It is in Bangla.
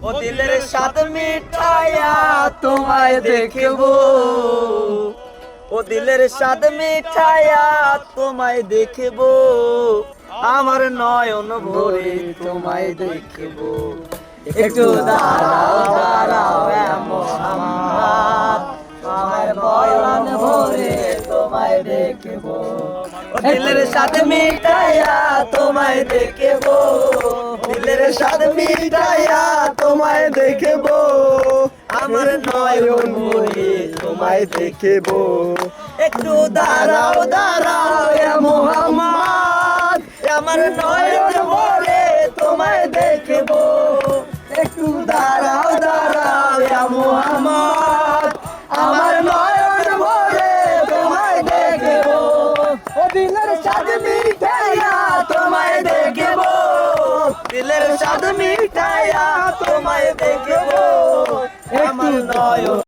ও দিলের স্বাদ মিঠাইয়া তোমায় দেখবো, ও দিলের স্বাদ মিঠাইয়া তোমায় দেখবো, আমার নয়ন ভরে তোমায় দেখবো। একটু দাঁড়াও দাঁড়াও মোহাম্মদ, আমার নয়ন ভরে তোমায় দেখবো। ও দিলের স্বাদ মিঠাইয়া তোমায় দেখবো, দিলের স্বাদ মিঠাইয়া তোমায় দেখবো, আমার নয়ন ভরে তোমায় দেখবো। একটু দাঁড়াও দাঁড়াও মোহাম্মদ, আমার নয়ন ভরে তোমায় দেখবো। একটু দাঁড়াও দাঁড়াও মোহাম্মদ, আমার নয়ন ভরে তোমায় দেখবো। ও দিলের স্বাদ মিঠাইয়া তোমায় দেখবো, দিলের স্বাদ মিঠাইয়া তোমায় দেখবো, আমার নয়ন